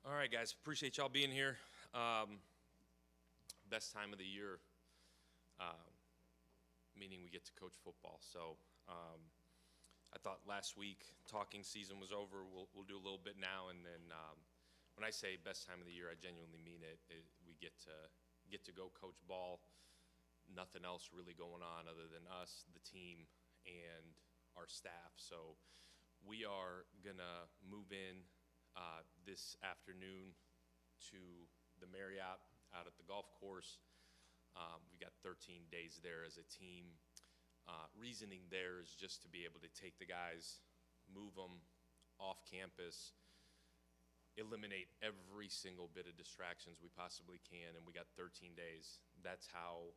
All right, guys. Appreciate y'all being here. Best time of the year, meaning we get to coach football. So I thought last week talking season was over. We'll do a little bit now, and then when I say best time of the year, I genuinely mean it. We get to go coach ball. Nothing else really going on other than us, the team, and our staff. So we are gonna move in this afternoon to the Marriott out at the golf course. We got 13 days there as a team. Reasoning there is just to be able to take the guys, move them off campus, eliminate every single bit of distractions we possibly can, and we got 13 days. That's how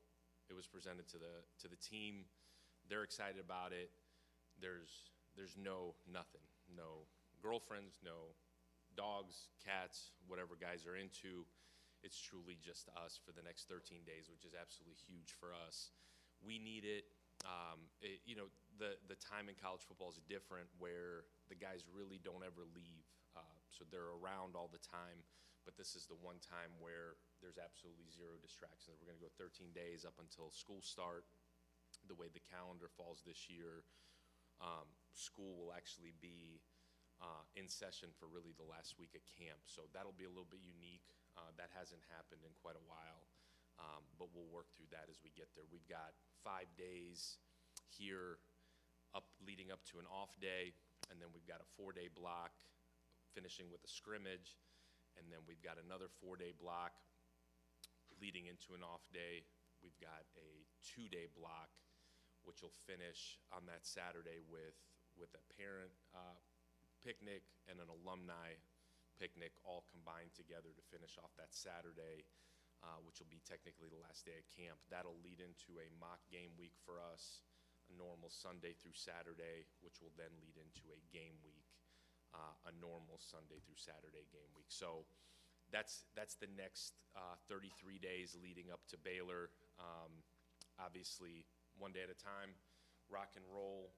it was presented to the team. They're excited about it. There's nothing, no girlfriends, no dogs, cats, whatever guys are into. It's truly just us for the next 13 days, which is absolutely huge for us. We need it. The time in college football is different where the guys really don't ever leave. So they're around all the time, but this is the one time where there's absolutely zero distractions. We're going to go 13 days up until school start. The way the calendar falls this year, school will actually be in session for really the last week of camp. So that'll be a little bit unique. That hasn't happened in quite a while, but we'll work through that as we get there. We've got 5 days here leading up to an off day, and then we've got a 4-day block finishing with a scrimmage, and then we've got another 4-day block leading into an off day. We've got a 2-day block, which will finish on that Saturday with a parent picnic and an alumni picnic all combined together to finish off that Saturday, which will be technically the last day of camp. That'll lead into a mock game week for us, a normal Sunday through Saturday, which will then lead into a game week, a normal Sunday through Saturday game week. So that's the next 33 days leading up to Baylor. Obviously, one day at a time, rock and roll.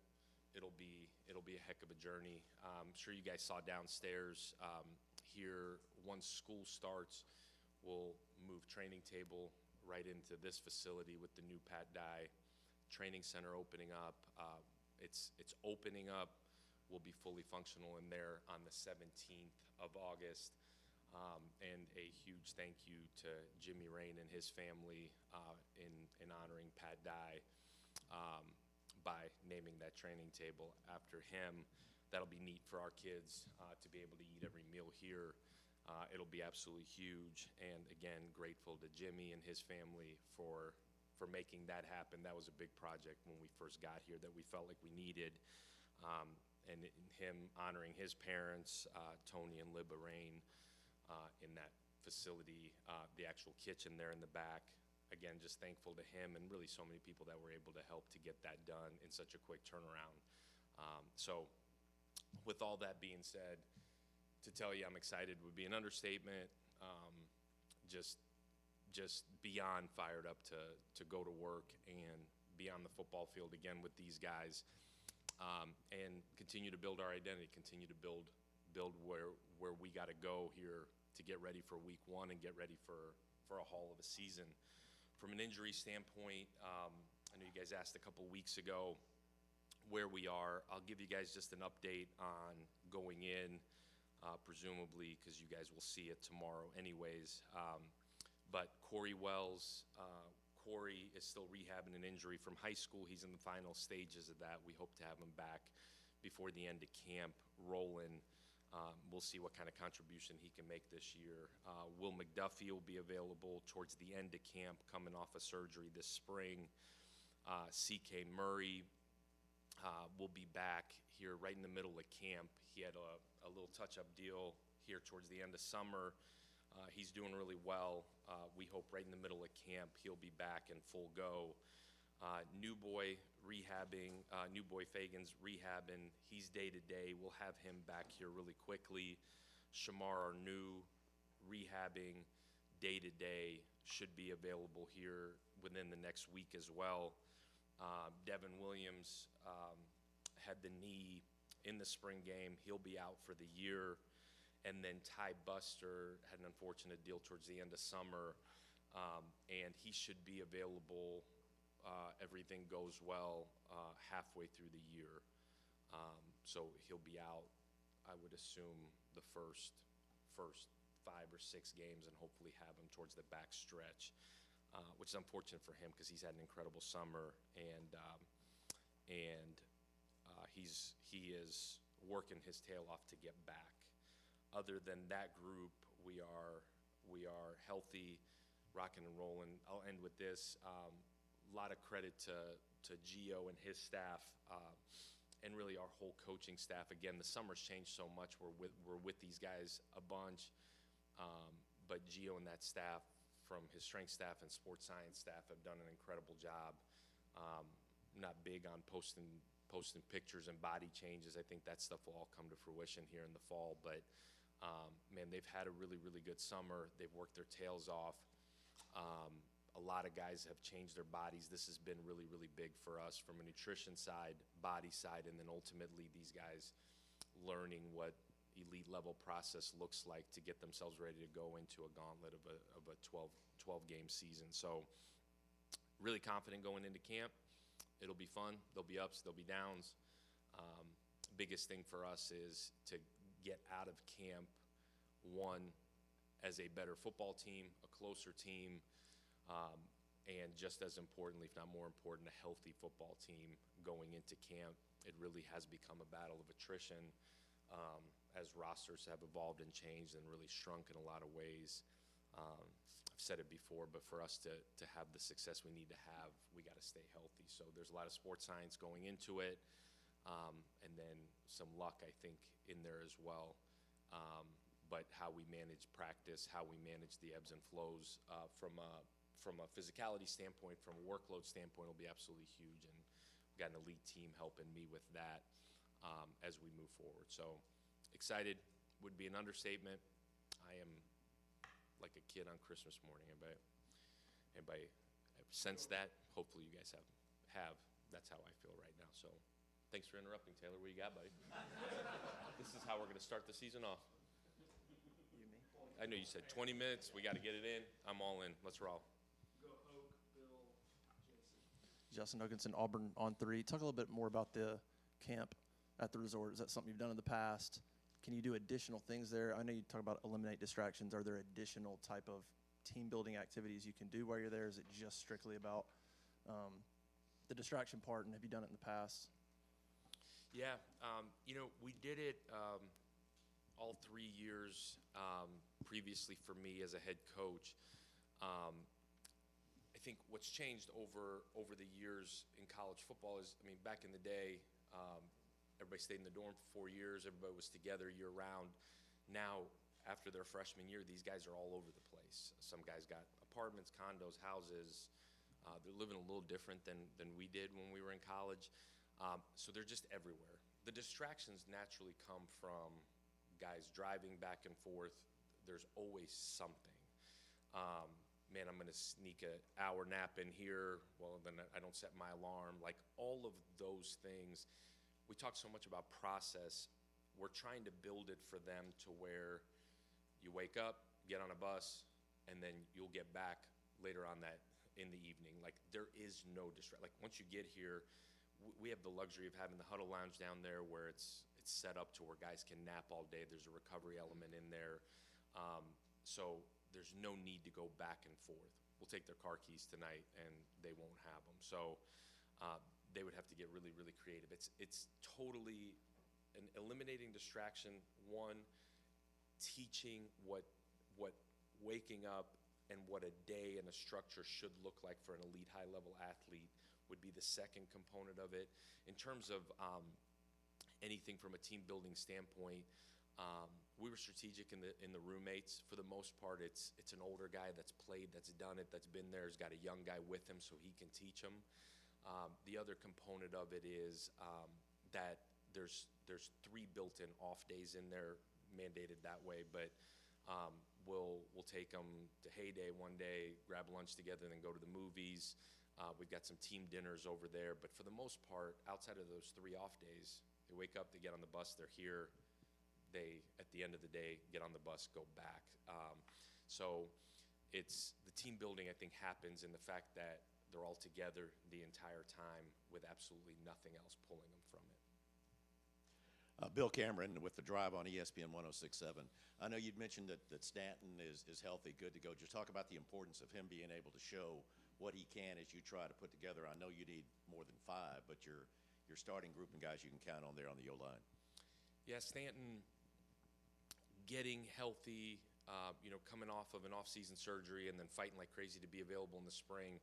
It'll be a heck of a journey. I'm sure you guys saw downstairs here. Once school starts, we'll move training table right into this facility with the new Pat Dye training center opening up. It's opening up. We'll be fully functional in there on the 17th of August. And a huge thank you to Jimmy Rain and his family in honoring Pat Dye by naming that training table after him. That'll be neat for our kids to be able to eat every meal here. It'll be absolutely huge. And again, grateful to Jimmy and his family for making that happen. That was a big project when we first got here that we felt like we needed. And him honoring his parents, Tony and Libba Rain, in that facility, the actual kitchen there in the back. Again, just thankful to him and really so many people that were able to help to get that done in such a quick turnaround. So with all that being said, to tell you I'm excited would be an understatement. Just beyond fired up to go to work and be on the football field again with these guys, and continue to build our identity, continue to build where we got to go here to get ready for week one and get ready for a haul of a season. From an injury standpoint, I know you guys asked a couple weeks ago where we are. I'll give you guys just an update on going in, presumably, because you guys will see it tomorrow anyways. But Corey Wells, Corey is still rehabbing an injury from high school. He's in the final stages of that. We hope to have him back before the end of camp rolling. We'll see what kind of contribution he can make this year. Will McDuffie will be available towards the end of camp, coming off of surgery this spring. C.K. Murray will be back here right in the middle of camp. He had a little touch-up deal here towards the end of summer. He's doing really well. We hope right in the middle of camp he'll be back in full go. New boy rehabbing, New Boy Fagan's rehabbing. He's day-to-day. We'll have him back here really quickly. Shamar Arnu rehabbing day-to-day, should be available here within the next week as well. Devin Williams had the knee in the spring game. He'll be out for the year. And then Ty Buster had an unfortunate deal towards the end of summer, and he should be available, everything goes well, halfway through the year. So he'll be out, I would assume, the first 5 or 6 games, and hopefully have him towards the back stretch, which is unfortunate for him because he's had an incredible summer, and he is working his tail off to get back. Other than that group, we are healthy, rocking and rolling. I'll end with this. A lot of credit to Gio and his staff, and really our whole coaching staff. Again, the summer's changed so much. We're with these guys a bunch, but Gio and that staff, from his strength staff and sports science staff, have done an incredible job. Not big on posting pictures and body changes. I think that stuff will all come to fruition here in the fall. But man, they've had a really, really good summer. They've worked their tails off. A lot of guys have changed their bodies. This has been really, really big for us from a nutrition side, body side, and then ultimately these guys learning what elite level process looks like to get themselves ready to go into a gauntlet of a 12 game season. So really confident going into camp. It'll be fun. There'll be ups, there'll be downs. Biggest thing for us is to get out of camp, one, as a better football team, a closer team, and just as importantly, if not more important, a healthy football team going into camp. It really has become a battle of attrition, as rosters have evolved and changed and really shrunk in a lot of ways. I've said it before, but for us to have the success we need to have, we got to stay healthy. So there's a lot of sports science going into it, and then some luck, I think, in there as well. But how we manage practice, how we manage the ebbs and flows from a physicality standpoint, from a workload standpoint, will be absolutely huge. And we've got an elite team helping me with that as we move forward. So excited would be an understatement. I am like a kid on Christmas morning. Anybody sense that? Hopefully you guys have. That's how I feel right now. So thanks for interrupting, Taylor. What you got, buddy? This is how we're going to start the season off. You, me? I know you said 20 minutes. We got to get it in. I'm all in. Let's roll. Go Oak, Bill, Jason. Justin Hoganson, Auburn on 3. Talk a little bit more about the camp at the resort. Is that something you've done in the past? Can you do additional things there? I know you talk about eliminate distractions. Are there additional type of team building activities you can do while you're there? Is it just strictly about the distraction part, and have you done it in the past? Yeah, we did it all 3 years previously for me as a head coach. I think what's changed over the years in college football is, back in the day, everybody stayed in the dorm for 4 years. Everybody was together year-round. Now, after their freshman year, these guys are all over the place. Some guys got apartments, condos, houses. They're living a little different than we did when we were in college. So they're just everywhere. The distractions naturally come from guys driving back and forth. There's always something. Man, I'm going to sneak an hour nap in here. Well, then I don't set my alarm. Like, all of those things. We talk so much about process. We're trying to build it for them to where you wake up, get on a bus, and then you'll get back later on that in the evening. Like, there is no distraction. Like, once you get here, we have the luxury of having the huddle lounge down there where it's set up to where guys can nap all day. There's a recovery element in there. So there's no need to go back and forth. We'll take their car keys tonight, and they won't have them. So they would have to get really, really creative. It's totally an eliminating distraction. One, teaching what waking up and what a day and a structure should look like for an elite high-level athlete would be the second component of it. In terms of anything from a team-building standpoint, we were strategic in the roommates. For the most part, it's an older guy that's played, that's done it, that's been there, has got a young guy with him so he can teach him. The other component of it is that there's 3 built-in off days in there, mandated that way, but we'll take them to Heyday one day, grab lunch together, then go to the movies. We've got some team dinners over there, but for the most part, outside of those 3 off days, they wake up, they get on the bus, they're here. they, at the end of the day, get on the bus, go back. So it's the team building, I think, happens in the fact that they're all together the entire time with absolutely nothing else pulling them from it. Bill Cameron with the Drive on ESPN 106.7. I know you'd mentioned that Stanton is healthy, good to go. Just talk about the importance of him being able to show what he can as you try to put together. I know you need more than 5, but your starting group and guys you can count on there on the O-line. Yeah, Stanton getting healthy, coming off of an off-season surgery and then fighting like crazy to be available in the spring.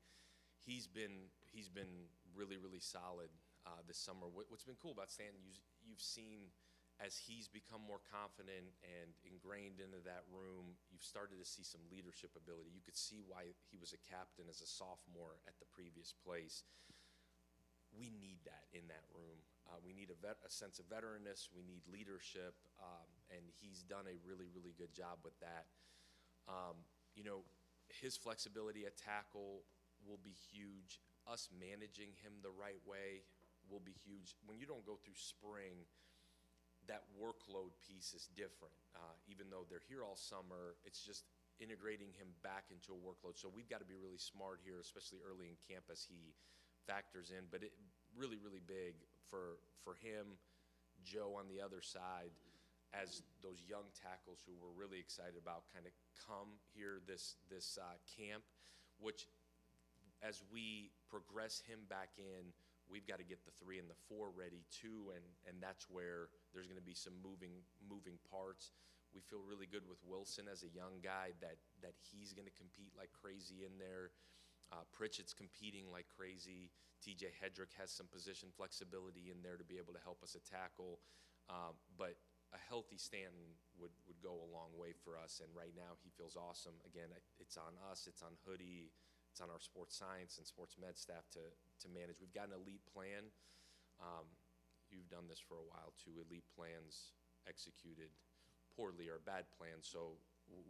He's been really, really solid this summer. What's been cool about Stanton, you've seen as he's become more confident and ingrained into that room, you've started to see some leadership ability. You could see why he was a captain as a sophomore at the previous place. We need that in that room. We need a sense of veteranness. We need leadership, and he's done a really, really good job with that. His flexibility at tackle will be huge. Us managing him the right way will be huge. When you don't go through spring, that workload piece is different. Even though they're here all summer, it's just integrating him back into a workload. So we've got to be really smart here, especially early in camp as he factors in. But it really, really big for him, Joe on the other side, as those young tackles who we're really excited about kind of come here this camp, which as we progress him back in, we've got to get the 3 and the 4 ready too, and that's where there's going to be some moving parts. We feel really good with Wilson as a young guy that he's going to compete like crazy in there. Pritchett's competing like crazy. TJ Hedrick has some position flexibility in there to be able to help us at tackle. But a healthy Stanton would go a long way for us, and right now he feels awesome. Again, it's on us, it's on Hoodie, it's on our sports science and sports med staff to manage. We've got an elite plan. You've done this for a while too. Elite plans executed poorly or bad plans, so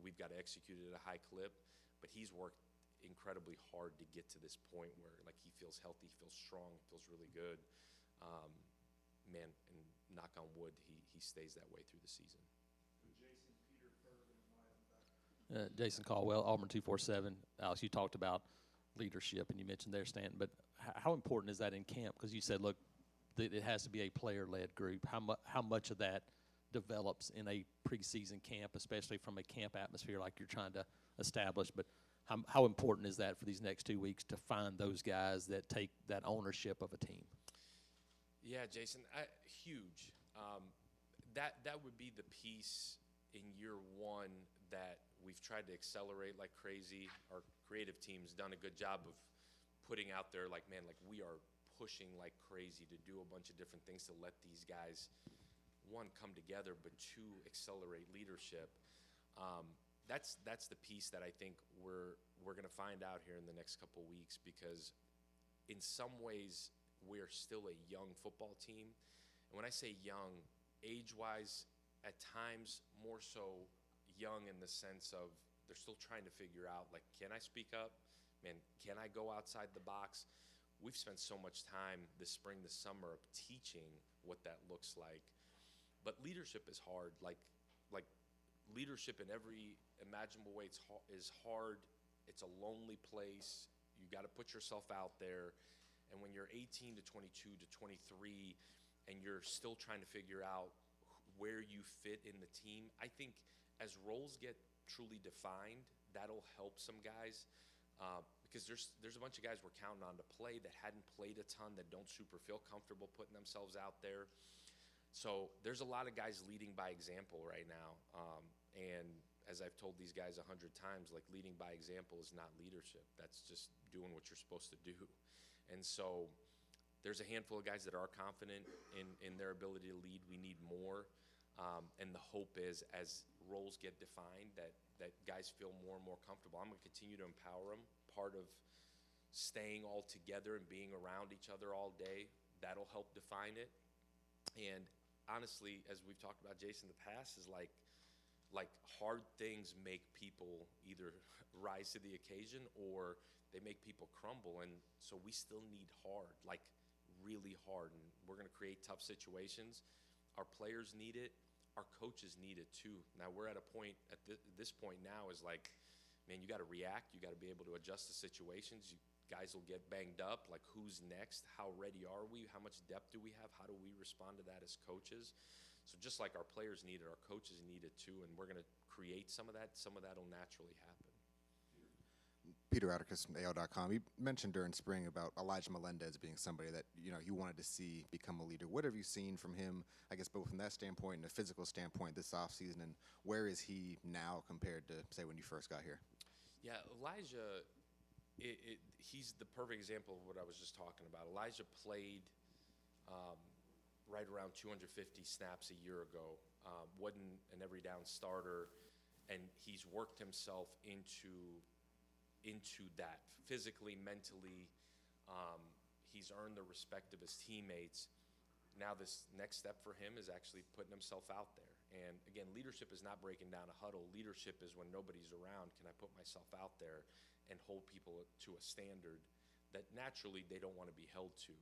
we've got to execute it at a high clip. But he's worked incredibly hard to get to this point where like he feels healthy, feels strong, feels really good. And knock on wood, he stays that way through the season. Jason Caldwell, Auburn 247. Alex, you talked about leadership, and you mentioned there, Stanton. But how important is that in camp? Because you said, look, it has to be a player-led group. How much of that develops in a preseason camp, especially from a camp atmosphere like you're trying to establish? But how important is that for these next 2 weeks to find those guys that take that ownership of a team? Yeah, Jason, huge. That would be the piece in year one that we've tried to accelerate like crazy. Our creative team's done a good job of putting out there like we are pushing like crazy to do a bunch of different things to let these guys, one, come together, but two, accelerate leadership. That's the piece that I think we're going to find out here in the next couple weeks, because in some ways we're still a young football team. And when I say young, age-wise, at times more so young in the sense of they're still trying to figure out, like, can I speak up? Man, can I go outside the box? We've spent so much time this spring, this summer of teaching what that looks like. But leadership is hard. Like leadership in every imaginable way is hard. It's a lonely place. You got to put yourself out there. And when you're 18 to 22 to 23 and you're still trying to figure out where you fit in the team, I think as roles get truly defined, that'll help some guys, because there's a bunch of guys we're counting on to play that hadn't played a ton, that don't super feel comfortable putting themselves out there. So there's a lot of guys leading by example right now, and as I've told these guys 100 times, like, leading by example is not leadership. That's just doing what you're supposed to do. And so there's a handful of guys that are confident in their ability to lead. We need more. And the hope is, as roles get defined, that guys feel more and more comfortable. I'm going to continue to empower them. Part of staying all together and being around each other all day, that'll help define it. And honestly, as we've talked about, Jason, in the past, is like hard things make people either rise to the occasion or they make people crumble. And so we still need hard, like really hard. And we're going to create tough situations. Our players need it. our coaches need it too. Now we're at a point at this point now is like, man, you got to react. You got to be able to adjust to situations. Guys will get banged up. Like, who's next? How ready are we? How much depth do we have? How do we respond to that as coaches? So just like our players need it, our coaches need it too, and we're going to create some of that. Some of that will naturally happen. Peter Atticus from AL.com. You mentioned during spring about Elijah Melendez being somebody that you wanted to see become a leader. What have you seen from him, I guess, both from that standpoint and a physical standpoint this offseason, and where is he now compared to, say, when you first got here? Yeah, Elijah, he's the perfect example of what I was just talking about. Elijah played right around 250 snaps a year ago, wasn't an every down starter, and he's worked himself into that physically, mentally. He's earned the respect of his teammates. Now this next step for him is actually putting himself out there. And again, leadership is not breaking down a huddle. Leadership is when nobody's around, can I put myself out there and hold people to a standard that naturally they don't want to be held to.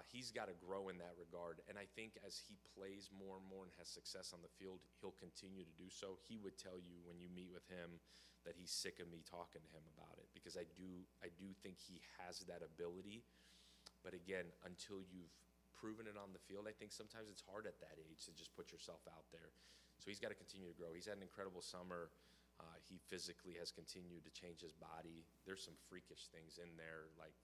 He's got to grow in that regard. And I think as he plays more and more and has success on the field, he'll continue to do so. He would tell you when you meet with him that he's sick of me talking to him about it, because I do think he has that ability. But again, until you've proven it on the field, I think sometimes it's hard at that age to just put yourself out there. So he's got to continue to grow. He's had an incredible summer. He physically has continued to change his body. There's some freakish things in there, like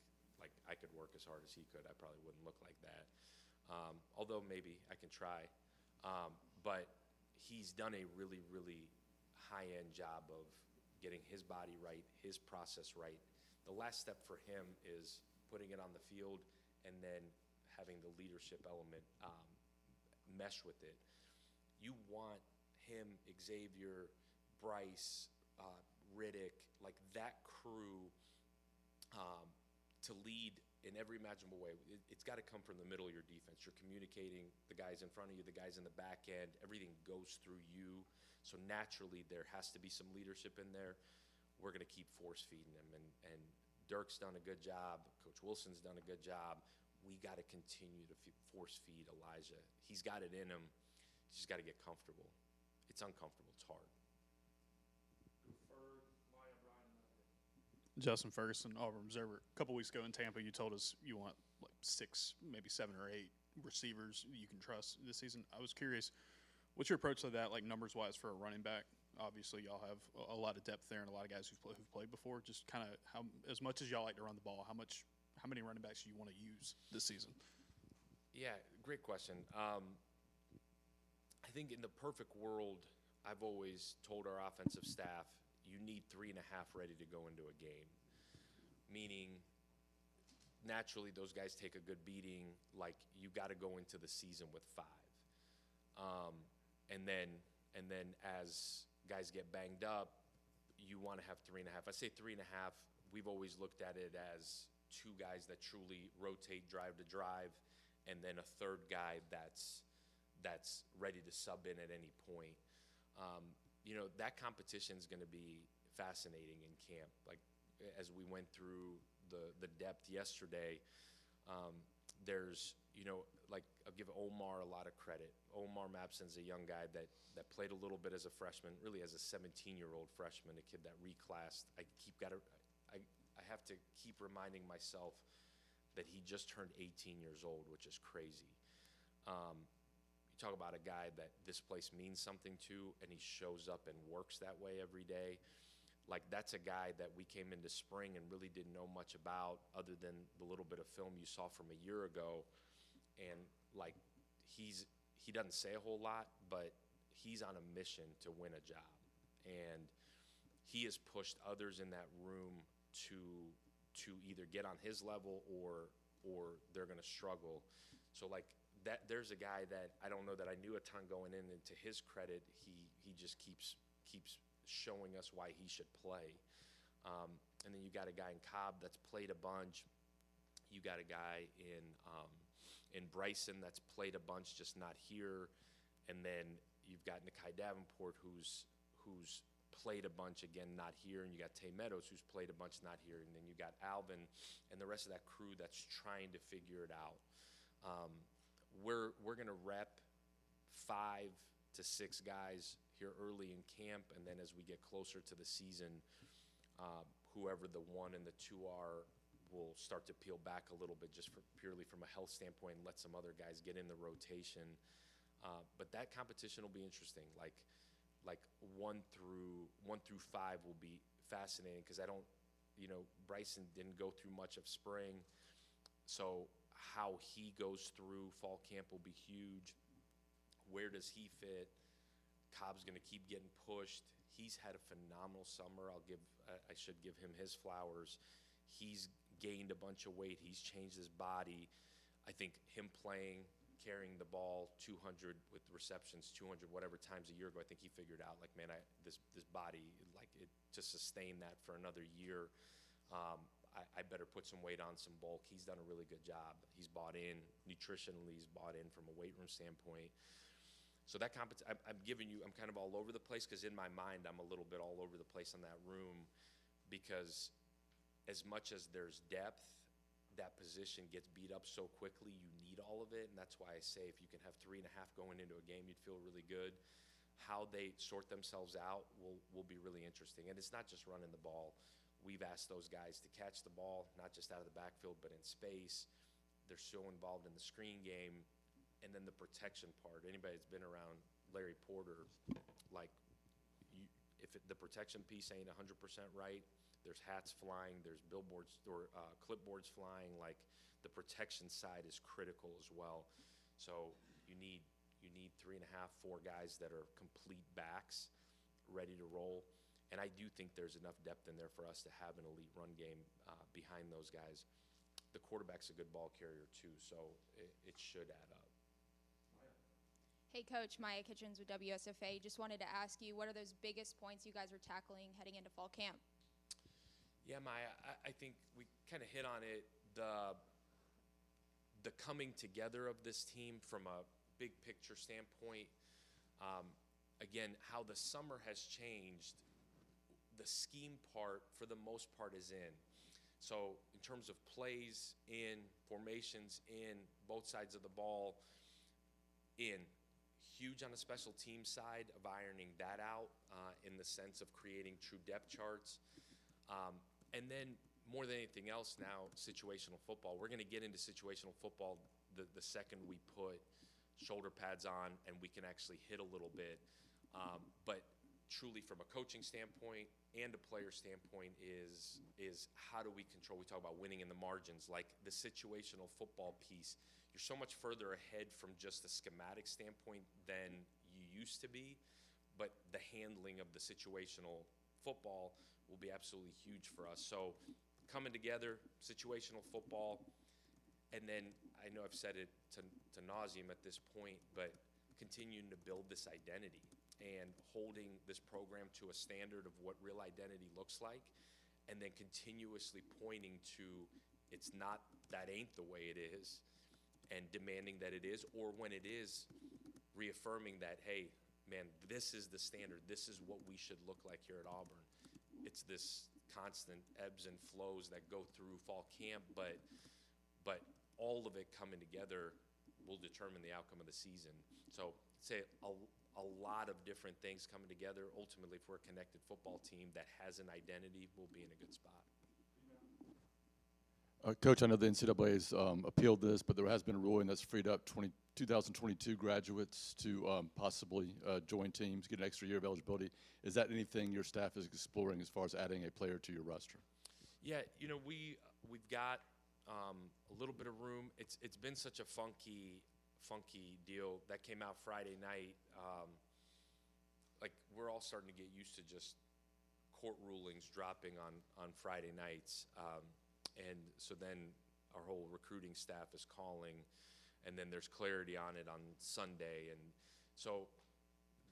I could work as hard as he could. I probably wouldn't look like that. Although maybe I can try. But he's done a really, really high-end job of getting his body right, his process right. The last step for him is putting it on the field and then having the leadership element mesh with it. You want him, Xavier, Bryce, Riddick, like that crew to lead in every imaginable way. It's got to come from the middle of your defense. You're communicating, the guys in front of you, the guys in the back end, everything goes through you. So naturally, there has to be some leadership in there. We're going to keep force feeding him. And Dirk's done a good job. Coach Wilson's done a good job. We got to continue to force feed Elijah. He's got it in him. He's just got to get comfortable. It's uncomfortable. It's hard. Justin Ferguson, Auburn Observer. A couple weeks ago in Tampa, you told us you want like 6, maybe 7 or 8 receivers you can trust this season. I was curious, what's your approach to that, like numbers-wise, for a running back? Obviously, y'all have a lot of depth there and a lot of guys who've played before. Just kind of how, as much as y'all like to run the ball, how many running backs do you want to use this season? Yeah, great question. I think in the perfect world, I've always told our offensive staff, you need 3.5 ready to go into a game. Meaning, naturally, those guys take a good beating. Like, you got to go into the season with 5. And then as guys get banged up, you want to have 3.5. I say 3.5. We've always looked at it as 2 guys that truly rotate drive to drive, and then a third guy that's ready to sub in at any point. That competition is going to be fascinating in camp. Like, as we went through the depth yesterday, there's, like, I'll give Omar a lot of credit. Omar Mapson's a young guy that played a little bit as a freshman, really as a 17-year-old freshman, a kid that reclassed. I have to keep reminding myself that he just turned 18 years old, which is crazy. You talk about a guy that this place means something to, and he shows up and works that way every day. Like, that's a guy that we came into spring and really didn't know much about other than the little bit of film you saw from a year ago. And, like, he doesn't say a whole lot, but he's on a mission to win a job. And he has pushed others in that room to either get on his level or they're going to struggle. So, like, that there's a guy that I don't know that I knew a ton going in, and to his credit, he just keeps showing us why he should play. And then you got a guy in Cobb that's played a bunch. You got a guy in Bryson that's played a bunch, just not here. And then you've got Nikai Davenport who's played a bunch, again, not here. And you got Tay Meadows who's played a bunch, not here. And then you got Alvin and the rest of that crew that's trying to figure it out. We're going to rep 5 to 6 guys here early in camp, and then as we get closer to the season, whoever the 1 and the 2 are will start to peel back a little bit just purely from a health standpoint and let some other guys get in the rotation. But that competition will be interesting. Like 1 through 5 will be fascinating because Bryson didn't go through much of spring. So how he goes through fall camp will be huge. Where does he fit? Cobb's going to keep getting pushed. He's had a phenomenal summer. I should give him his flowers. He's gained a bunch of weight. He's changed his body. I think him playing, carrying the ball 200 with receptions, 200 whatever times a year ago, I think he figured out, like, man, this body, like, to sustain that for another year, I better put some weight on, some bulk. He's done a really good job. He's bought in nutritionally. He's bought in from a weight room standpoint. So that I'm kind of all over the place because in my mind I'm a little bit all over the place on that room because as much as there's depth, that position gets beat up so quickly, you need all of it, and that's why I say if you can have 3.5 going into a game, you'd feel really good. How they sort themselves out will be really interesting, and it's not just running the ball. We've asked those guys to catch the ball, not just out of the backfield, but in space. They're so involved in the screen game. And then the protection part. Anybody that's been around Larry Porter, like, if the protection piece ain't 100% right, there's hats flying, there's billboards or clipboards flying. Like, the protection side is critical as well. So you need 3.5, 4 guys that are complete backs, ready to roll. And I do think there's enough depth in there for us to have an elite run game behind those guys. The quarterback's a good ball carrier too, so it should add up. Hey, Coach, Maya Kitchens with WSFA. Just wanted to ask you, what are those biggest points you guys are tackling heading into fall camp? Yeah, Maya, I think we kind of hit on it. The coming together of this team from a big picture standpoint, again, how the summer has changed, the scheme part, for the most part, is in. So in terms of plays in, formations in, both sides of the ball in. Huge on the special team side of ironing that out in the sense of creating true depth charts. And then more than anything else now, situational football. We're going to get into situational football the second we put shoulder pads on and we can actually hit a little bit. But truly from a coaching standpoint and a player standpoint is how do we control, we talk about winning in the margins, like the situational football piece. You're so much further ahead from just a schematic standpoint than you used to be, but the handling of the situational football will be absolutely huge for us. So coming together, situational football, and then I know I've said it to nauseum at this point, but continuing to build this identity and holding this program to a standard of what real identity looks like, and then continuously pointing to that ain't the way it is, and demanding that it is, or when it is, reaffirming that, hey, man, this is the standard. This is what we should look like here at Auburn. It's this constant ebbs and flows that go through fall camp, but all of it coming together will determine the outcome of the season. So say a lot of different things coming together. Ultimately, if we're a connected football team that has an identity, we'll be in a good spot. Coach, I know the NCAA has appealed this, but there has been a ruling that's freed up 2022 graduates to possibly join teams, get an extra year of eligibility. Is that anything your staff is exploring as far as adding a player to your roster? Yeah, we've got a little bit of room. It's been such a funky deal that came out Friday night. Like, we're all starting to get used to just court rulings dropping on Friday nights. And so then our whole recruiting staff is calling, and then there's clarity on it on Sunday. And so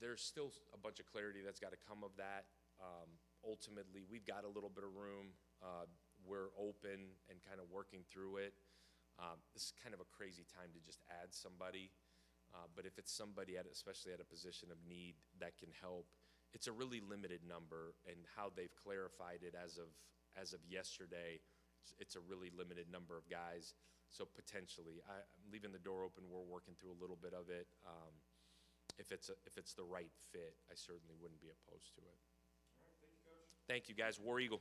there's still a bunch of clarity that's got to come of that. Ultimately, we've got a little bit of room. We're open and kind of working through it. This is kind of a crazy time to just add somebody. But if it's somebody, especially at a position of need, that can help, it's a really limited number. And how they've clarified it as of yesterday, it's a really limited number of guys. So potentially, I'm leaving the door open. We're working through a little bit of it. if it's the right fit, I certainly wouldn't be opposed to it. Thank you, guys. War Eagle.